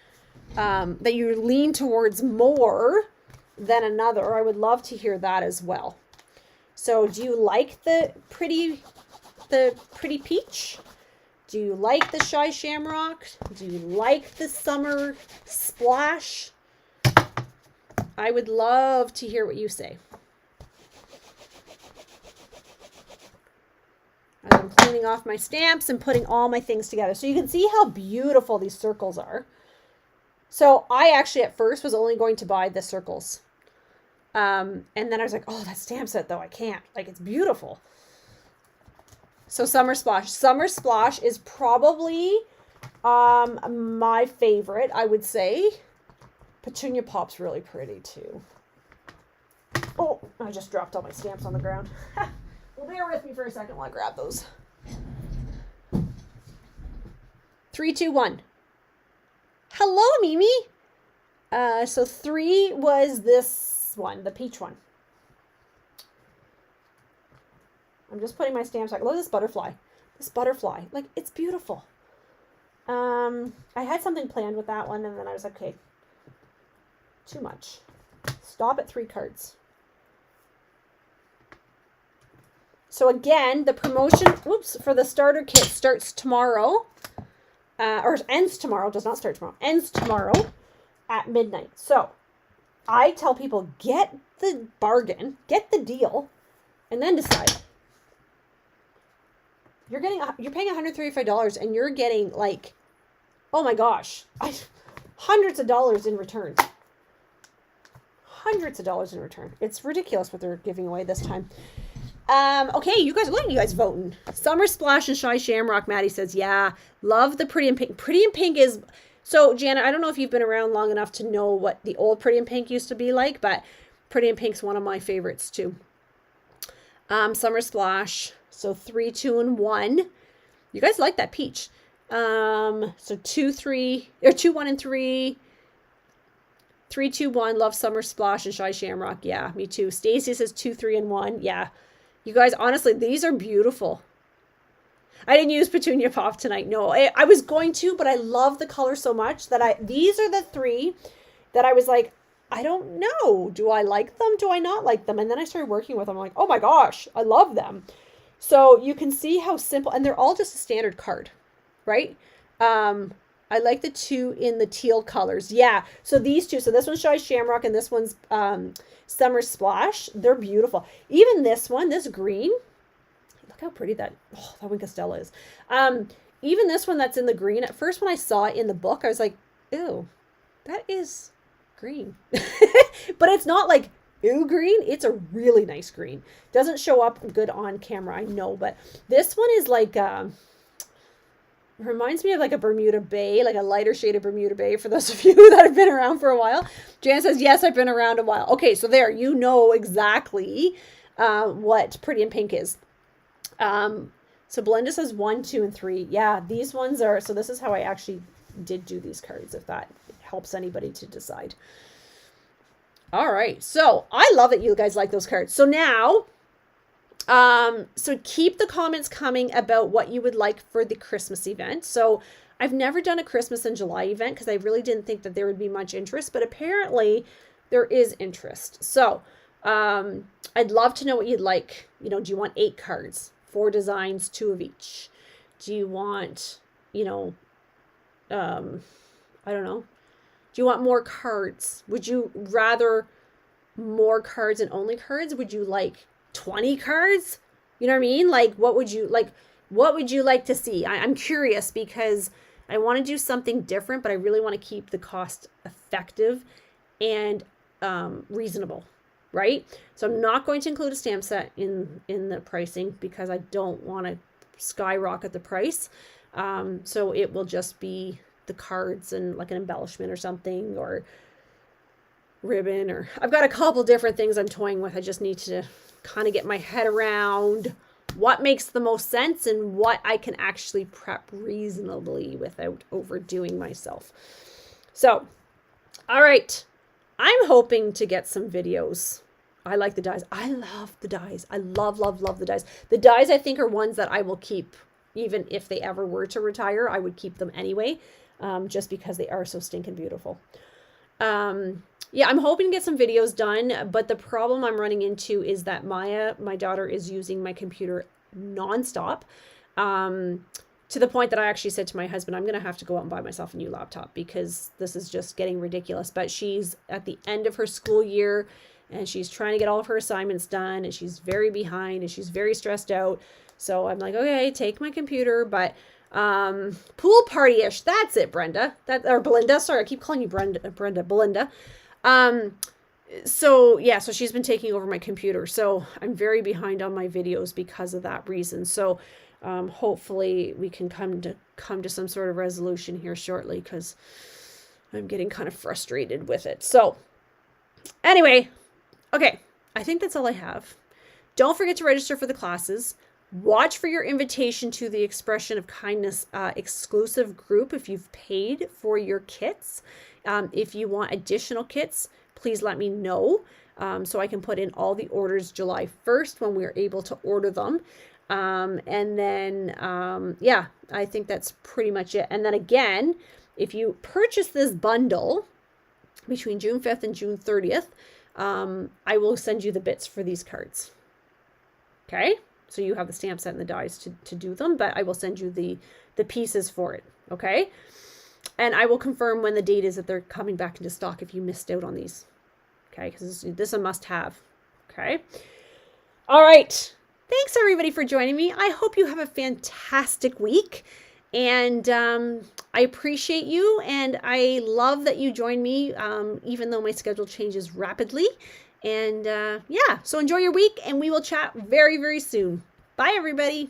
that you lean towards more than another, I would love to hear that as well. So do you like the pretty peach? Do you like the Shy Shamrock? Do you like the Summer Splash? I would love to hear what you say. As I'm cleaning off my stamps and putting all my things together. So you can see how beautiful these circles are. So I actually at first was only going to buy the circles. And then I was like, oh, that stamp set though, I can't. Like, it's beautiful. So Summer Splash. Summer Splash is probably my favorite, I would say. Petunia Pop's really pretty too. Oh, I just dropped all my stamps on the ground. Well, bear with me for a second while I grab those. 3, 2, 1. Hello, Mimi. So 3 was this one, the peach one. I'm just putting my stamps back. Look at this butterfly. This butterfly. Like, it's beautiful. I had something planned with that one, and then I was like, okay, too much. Stop at 3 cards. So again, the promotion, for the starter kit starts tomorrow. Or ends tomorrow. Does not start tomorrow. Ends tomorrow at midnight. So I tell people, get the bargain, get the deal, and then decide. You're paying $135 and you're getting like, oh my gosh, hundreds of dollars in return. Hundreds of dollars in return. It's ridiculous what they're giving away this time. Okay, you guys, look at you guys voting. Summer Splash and Shy Shamrock, Maddie says, yeah, love the Pretty in Pink. Pretty in Pink is, so Janet, I don't know if you've been around long enough to know what the old Pretty in Pink used to be like, but Pretty in Pink's one of my favorites too. Summer Splash. So 3, 2, and 1. You guys like that peach. So 2, 3, or 2, 1, and 3. 3, 2, 1. Love Summer Splash and Shy Shamrock. Yeah, me too. Stacy says 2, 3, and 1. Yeah. You guys, honestly, these are beautiful. I didn't use Petunia Pop tonight. No, I was going to, but I love the color so much that these are the 3 that I was like, I don't know. Do I like them? Do I not like them? And then I started working with them. I'm like, oh my gosh, I love them. So you can see how simple, and they're all just a standard card, right? I like the 2 in the teal colors. Yeah. So these 2, so this one's Shy Shamrock and this one's Summer Splash. They're beautiful. Even this one, this green, look how pretty that Wink Castella is. Even this one that's in the green, at first when I saw it in the book, I was like, ew, that is green. But it's not like, ew, green. It's a really nice green. Doesn't show up good on camera, I know, but this one is like, reminds me of like a Bermuda Bay, like a lighter shade of Bermuda Bay for those of you that have been around for a while. Jan says, yes, I've been around a while. Okay, so there, you know exactly what Pretty in Pink is. So Belinda says 1, 2, and 3. Yeah, these ones are, so this is how I actually did do these cards, if that helps anybody to decide. All right, so I love that you guys like those cards. So now, so keep the comments coming about what you would like for the Christmas event. So I've never done a Christmas in July event because I really didn't think that there would be much interest, but apparently there is interest. So I'd love to know what you'd like. You know, do you want 8 cards, 4 designs, 2 of each? Do you want, you know, I don't know. Do you want more cards? Would you rather more cards and only cards? Would you like 20 cards? You know what I mean? Like, what would you like to see? I'm curious because I want to do something different, but I really want to keep the cost effective and reasonable, right? So I'm not going to include a stamp set in the pricing because I don't want to skyrocket the price. So it will just be the cards and like an embellishment or something, or ribbon, or I've got a couple different things I'm toying with. I just need to kind of get my head around what makes the most sense and what I can actually prep reasonably without overdoing myself. So, all right. I'm hoping to get some videos. I like the dies. I love the dies. I love, love, love the dies. The dies I think are ones that I will keep even if they ever were to retire. I would keep them anyway, just because they are so stinking beautiful. Yeah, I'm hoping to get some videos done, but the problem I'm running into is that Maya, my daughter, is using my computer nonstop, to the point that I actually said to my husband, I'm going to have to go out and buy myself a new laptop because this is just getting ridiculous. But she's at the end of her school year and she's trying to get all of her assignments done, and she's very behind and she's very stressed out. So I'm like, okay, take my computer, but pool party-ish. That's it, Brenda. Or Belinda. Sorry, I keep calling you Belinda. So yeah, so she's been taking over my computer. So I'm very behind on my videos because of that reason. So hopefully we can come to some sort of resolution here shortly, because I'm getting kind of frustrated with it. So anyway, okay, I think that's all I have. Don't forget to register for the classes. Watch for your invitation to the Expression of Kindness exclusive group if you've paid for your kits. If you want additional kits, please let me know so I can put in all the orders July 1st when we're able to order them. And then, yeah, I think that's pretty much it. And then again, if you purchase this bundle between June 5th and June 30th, I will send you the bits for these cards. Okay? So you have the stamp set and the dies to do them, but I will send you the pieces for it. Okay? And I will confirm when the date is that they're coming back into stock if you missed out on these. Okay? Because this is a must-have. Okay? All right. Thanks, everybody, for joining me. I hope you have a fantastic week. And I appreciate you. And I love that you join me, even though my schedule changes rapidly. And yeah, so enjoy your week. And we will chat very, very soon. Bye, everybody.